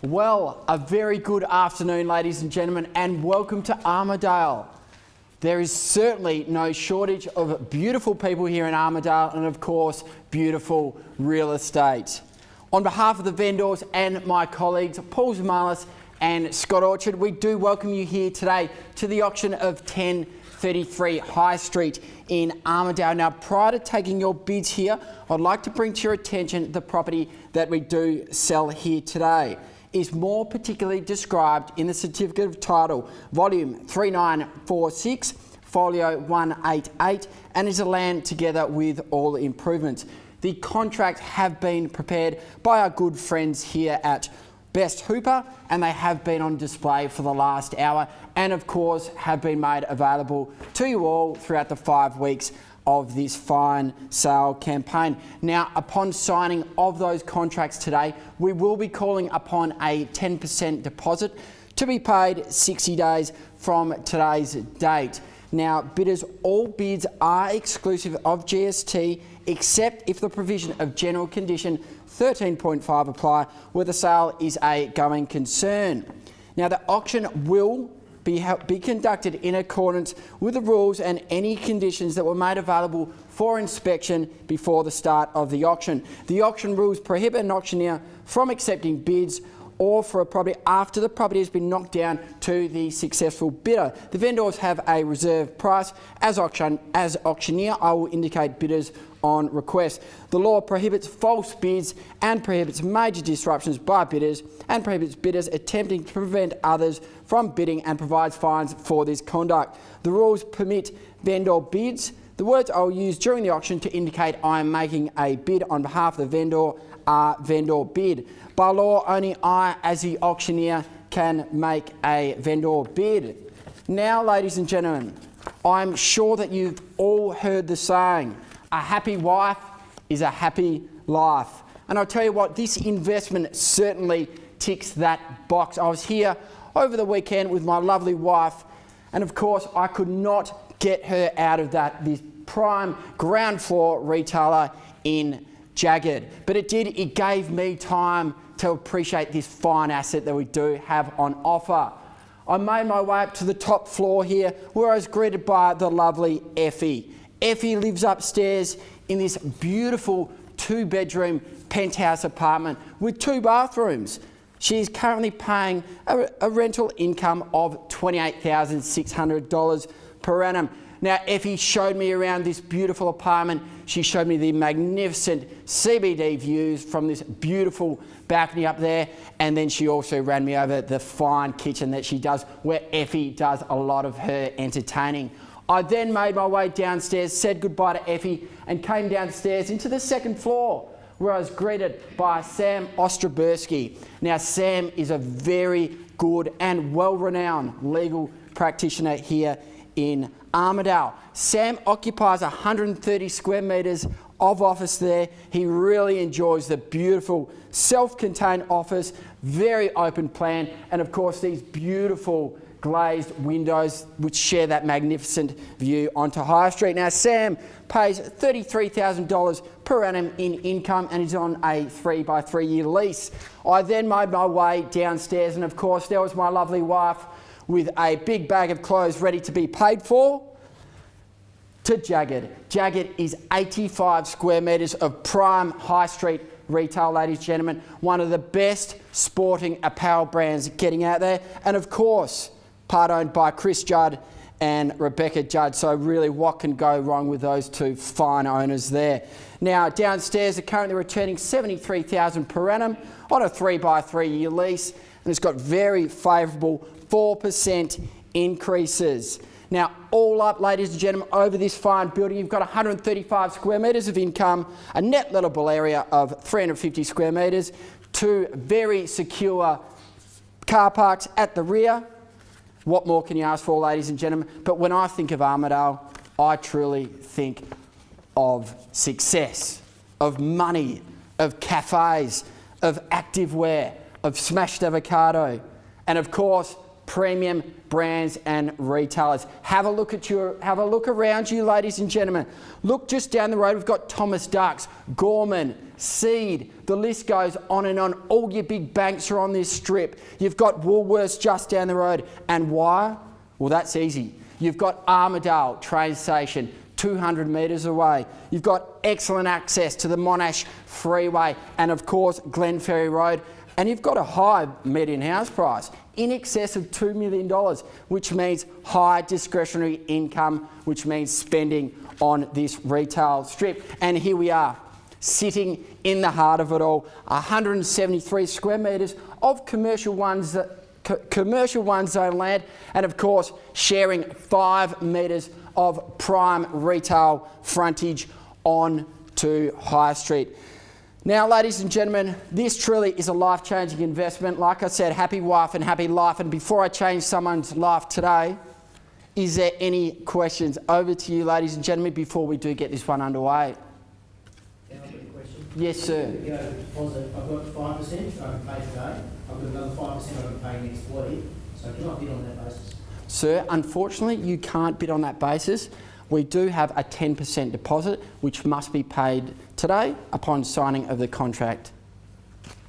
Well, a very good afternoon, ladies and gentlemen, and welcome to Armidale. There is certainly no shortage of beautiful people here in Armidale and, of course, beautiful real estate. On behalf of the vendors and my colleagues, Paul Zamalis and Scott Orchard, we do welcome you here today to the auction of 1033 High Street in Armidale. Now, prior to taking your bids here, I'd like to bring to your attention the property that we do sell here today. Is more particularly described in the Certificate of Title, Volume 3946, Folio 188, and is a land together with all improvements. The contracts have been prepared by our good friends here at Best Hooper, and they have been on display for the last hour and, of course, have been made available to you all throughout the 5 weeks of this fine sale campaign. Now, upon signing of those contracts today, we will be calling upon a 10% deposit to be paid 60 days from today's date. Now, bidders, all bids are exclusive of GST, except if the provision of General Condition 13.5 apply, where the sale is a going concern. Now, the auction will be conducted in accordance with the rules and any conditions that were made available for inspection before the start of the auction. The auction rules prohibit an auctioneer from accepting bids or for a property after the property has been knocked down to the successful bidder. The vendors have a reserve price. As auctioneer, I will indicate bidders on request. The law prohibits false bids and prohibits major disruptions by bidders and prohibits bidders attempting to prevent others from bidding and provides fines for this conduct. The rules permit vendor bids. The words I will use during the auction to indicate I am making a bid on behalf of the vendor are vendor bid. By law, only I, as the auctioneer, can make a vendor bid. Now, ladies and gentlemen, I'm sure that you've all heard the saying, a happy wife is a happy life. And I'll tell you what, this investment certainly ticks that box. I was here over the weekend with my lovely wife, and of course, I could not get her out of this prime ground floor retailer in Jagged. But it gave me time to appreciate this fine asset that we do have on offer. I made my way up to the top floor here, where I was greeted by the lovely Effie. Effie lives upstairs in this beautiful 2-bedroom penthouse apartment with 2 bathrooms. She is currently paying a rental income of $28,600 per annum. Now, Effie showed me around this beautiful apartment. She showed me the magnificent CBD views from this beautiful balcony up there. And then she also ran me over the fine kitchen that she does, where Effie does a lot of her entertaining. I then made my way downstairs, said goodbye to Effie, and came downstairs into the 2nd floor, where I was greeted by Sam Ostroberski. Now, Sam is a very good and well-renowned legal practitioner here in Armidale. Sam occupies 130 square metres of office there. He really enjoys the beautiful self-contained office, very open plan, and of course these beautiful glazed windows which share that magnificent view onto High Street. Now, Sam pays $33,000 per annum in income and is on a 3-by-3 year lease. I then made my way downstairs, and of course there was my lovely wife with a big bag of clothes ready to be paid for, to Jagged. Jagged is 85 square metres of prime High Street retail, ladies and gentlemen. One of the best sporting apparel brands getting out there. And of course, part owned by Chris Judd and Rebecca Judd. So really, what can go wrong with those 2 fine owners there? Now, downstairs, they're currently returning $73,000 per annum on a 3-by-3 year lease. And it's got very favourable 4% increases. Now, all up, ladies and gentlemen, over this fine building, you've got 135 square metres of income, a net lettable area of 350 square metres, 2 very secure car parks at the rear. What more can you ask for, ladies and gentlemen? But when I think of Armidale, I truly think of success, of money, of cafes, of activewear, of smashed avocado, and of course, premium brands and retailers. Have a look around you, ladies and gentlemen. Look just down the road, we've got Thomas Ducks, Gorman, Seed, the list goes on and on. All your big banks are on this strip. You've got Woolworths just down the road. And why? Well, that's easy. You've got Armidale train station 200 metres away. You've got excellent access to the Monash Freeway and of course Glenferrie Road. And you've got a high median house price in excess of $2 million, which means high discretionary income, which means spending on this retail strip. And here we are, sitting in the heart of it all, 173 square metres of commercial one zone land, and of course sharing 5 metres of prime retail frontage on to High Street. Now, ladies and gentlemen, this truly is a life-changing investment. Like I said, happy wife and happy life. And before I change someone's life today, is there any questions? Over to you, ladies and gentlemen, before we do get this one underway. Can I get a question? Yes, sir. If you go deposit, I've got 5% I can pay today. I've got another 5% I can pay next week. So can I bid on that basis? Sir, unfortunately, you can't bid on that basis. We do have a 10% deposit, which must be paid today upon signing of the contract.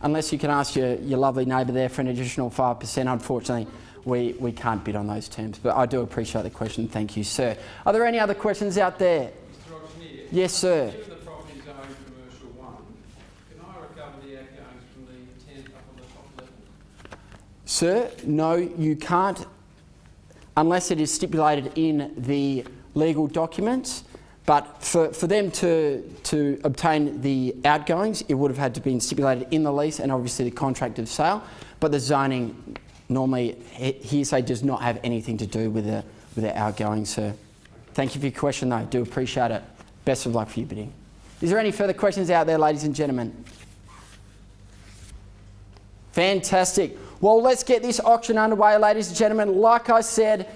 Unless you can ask your lovely neighbour there for an additional 5%, unfortunately, we can't bid on those terms. But I do appreciate the question. Thank you, sir. Are there any other questions out there? Mr. Auctioneer, yes, sir. given the property zone commercial 1, can I recover the outgoings from the tenant up on the top level? Sir, no, you can't, unless it is stipulated in the legal documents. But for them to obtain the outgoings, it would have had to be stipulated in the lease and obviously the contract of sale. But the zoning normally, hearsay, does not have anything to do with the outgoings, sir. Thank you for your question, though. Do appreciate it. Best of luck for your bidding. Is there any further questions out there, ladies and gentlemen? Fantastic. Well, let's get this auction underway, ladies and gentlemen. Like I said,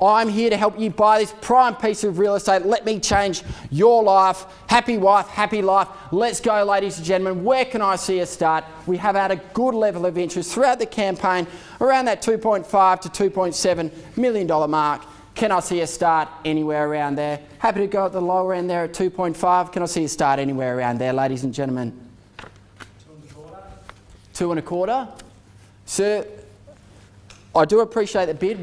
I'm here to help you buy this prime piece of real estate. Let me change your life. Happy wife, happy life. Let's go, ladies and gentlemen. Where can I see us start? We have had a good level of interest throughout the campaign, around that $2.5 to $2.7 million mark. Can I see us start anywhere around there? Happy to go at the lower end there at 2.5. Can I see us start anywhere around there, ladies and gentlemen? 2 1/4. Sir, I do appreciate the bid.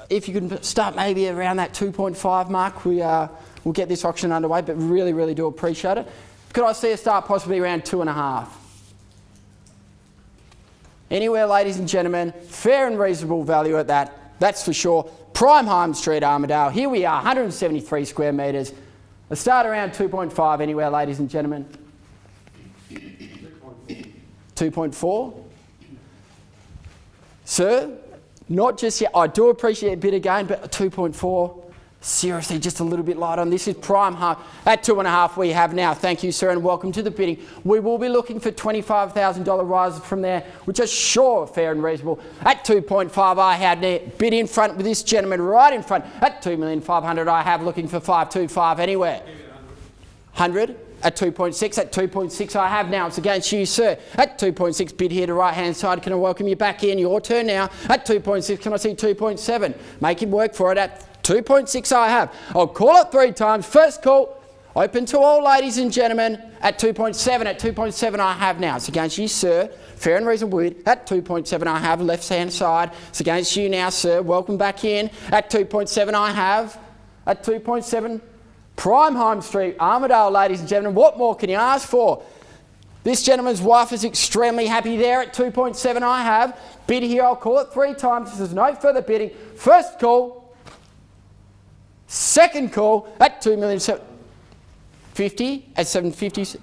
If you can start maybe around that 2.5 mark, we'll get this auction underway, but really, really do appreciate it. Could I see a start possibly around 2.5? Anywhere, ladies and gentlemen, fair and reasonable value at that, that's for sure. Prime Home Street, Armidale. Here we are, 173 square metres. A start around 2.5 anywhere, ladies and gentlemen. 2.4? Sir? Not just yet. I do appreciate a bit again, but 2.4, seriously, just a little bit light on. This is prime home. At 2.5 we have now. Thank you, sir, and welcome to the bidding. We will be looking for $25,000 rises from there, which is sure fair and reasonable. At 2.5 I had bid in front with this gentleman right in front. At $2,500,000 I have looking for 525 anywhere. 100. At 2.6, at 2.6 I have now. It's against you, sir. At 2.6, bid here to right-hand side. Can I welcome you back in? Your turn now. At 2.6, can I see 2.7? Make him work for it. At 2.6 I have. I'll call it 3 times. First call, open to all, ladies and gentlemen. At 2.7, at 2.7 I have now. It's against you, sir. Fair and reasonable bid. At 2.7 I have. Left-hand side. It's against you now, sir. Welcome back in. At 2.7 I have. At 2.7... Prime Home Street, Armidale, ladies and gentlemen. What more can you ask for? This gentleman's wife is extremely happy there. At 2.7 I have. Bid here, I'll call it 3 times. There's no further bidding. First call. Second call at $2,750,000 at 750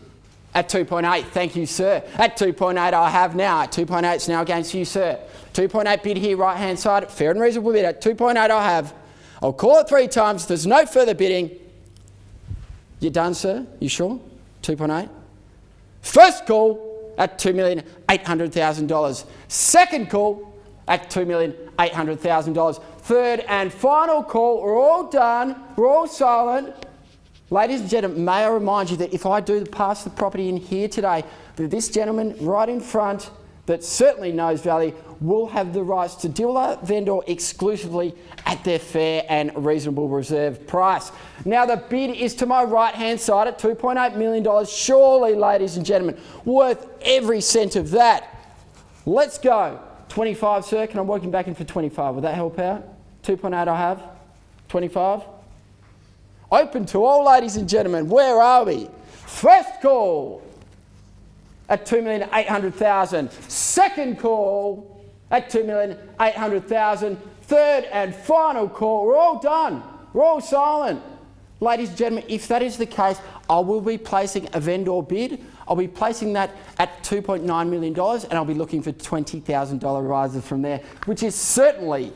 at 2.8. Thank you, sir. At 2.8 I have now. At 2.8 it's now against you, sir. 2.8 bid here, right hand side. Fair and reasonable bid. At 2.8 I have. I'll call it 3 times. There's no further bidding. You done, sir? You sure? 2.8? First call at $2,800,000. Second call at $2,800,000. Third and final call. We're all done. We're all silent. Ladies and gentlemen, may I remind you that if I do pass the property in here today, that this gentleman right in front, that certainly knows value will have the rights to deal with that vendor exclusively at their fair and reasonable reserve price. Now the bid is to my right hand side at $2.8 million. Surely, ladies and gentlemen, worth every cent of that. Let's go. 25, sir. Can I work him back in for 25? Would that help out? 2.8 I have. 25. Open to all, ladies and gentlemen. Where are we? First call at $2,800,000. Second call at $2,800,000. Third and final call. We're all done. We're all silent. Ladies and gentlemen, if that is the case, I will be placing a vendor bid. I'll be placing that at $2.9 million and I'll be looking for $20,000 rises from there, which is certainly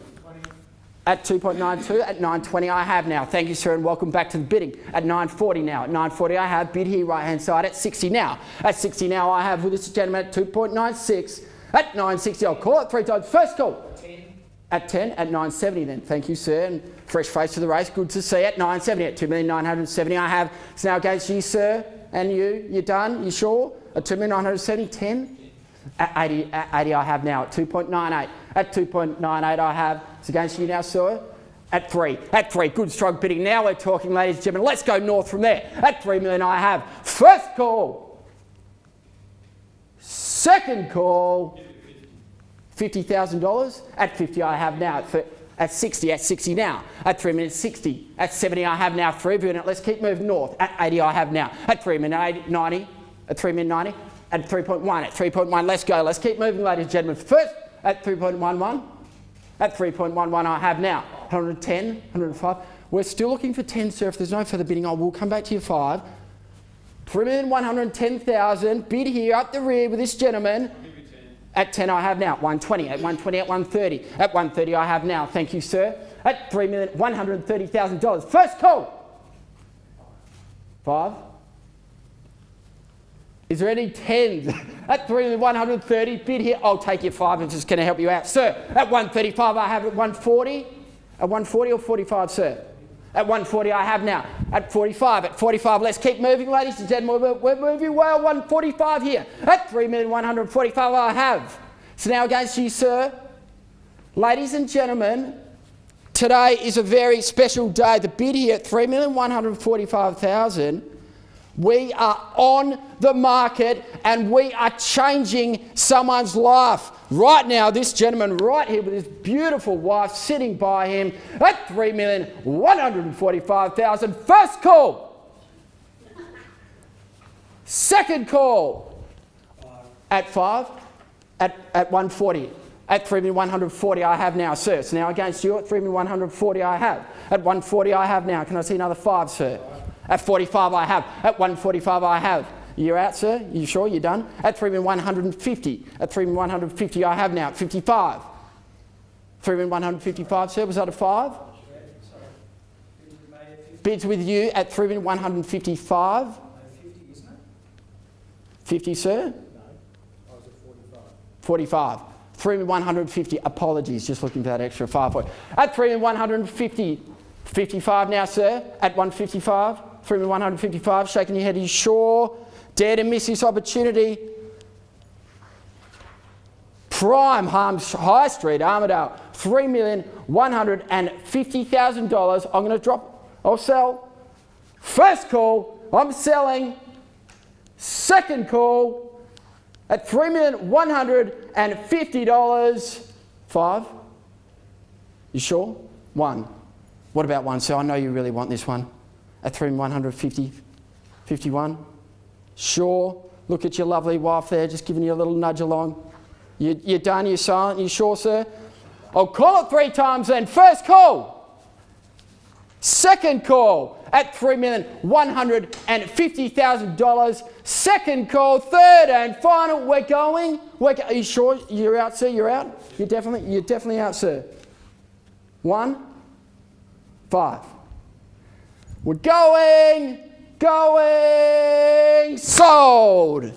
at 2.92, at 9.20 I have now. Thank you, sir, and welcome back to the bidding. At 9.40 now. At 9.40 I have bid here, right-hand side, at 60 now. At 60 now I have with this gentleman at 2.96. At 9.60, I'll call it 3 times. First call. 10. At 10, at 9.70 then. Thank you, sir, and fresh face to the race. Good to see. At 9.70, at 2,970 I have. It's now against you, sir, and you. You done? You sure? At 2,970, 10. At 80 I have now. At 2.98. At 2.98 I have. It's against you now, sir. At 3. At 3. Good strong bidding. Now we're talking, ladies and gentlemen. Let's go north from there. At 3 million I have. First call. Second call. $50,000. At 50 I have now. At 60. At 60 now. At 3 minutes 60. At 70 I have now. 3 million. Let's keep moving north. At 80 I have now. At 3 minute 90. At 3 minute 90. At 3.1. At 3.1. Let's go. Let's keep moving, ladies and gentlemen. First at 3.11. At 3.11 I have now. 110, 105. We're still looking for 10, sir. If there's no further bidding, I will come back to you 5. 3,110,000. Bid here up the rear with this gentleman. At 10 I have now. 120. At 120. At 130. At 130 I have now. Thank you, sir. At $3,130,000. First call. 5. Is there any 10s? At 3,130, bid here. I'll take your 5. I'm just going to help you out. Sir, at 135 I have. At 140? At 140 or 45, sir? At 140 I have now. At 45. At 45, let's keep moving, ladies and gentlemen. We're moving well. 145 here. At 3,145 I have. So now against you, sir. Ladies and gentlemen, today is a very special day. The bid here at 3,145,000. We are on the market and we are changing someone's life. Right now, this gentleman right here with his beautiful wife sitting by him at $3,145,000. First call. Second call. At 5. At 140. At 3,140 I have now, sir. So now against you at 3,140 I have. At 140 I have now. Can I see another 5, sir? At 45 I have. At 145 I have. You're out, sir? You sure you're done? At 3,150. At 3,150 I have now. At 55. 3,155, sir. Was that a 5? Bids with you at 3,155. 50, sir? No, I was at 45. 3,150. Apologies, just looking for that extra 5 for you. At 3,150. 55 now, sir. At 155. 3,155, shaking your head, are you sure? Dare to miss this opportunity. Prime Harms High Street, Armidale, $3,150,000. I'm going to drop, I'll sell. First call, I'm selling. Second call at $3,150,000. 5. You sure? 1. What about 1, sir? I know you really want this one. At 3,150, 51. Sure. Look at your lovely wife there, just giving you a little nudge along. You're done, you're silent, you sure, sir? I'll call it 3 times then. First call. Second call at $3,150,000. Second call. Third and final. We're going. Are you sure you're out, sir? You're out? You're definitely out, sir. 1, 5. We're going, sold.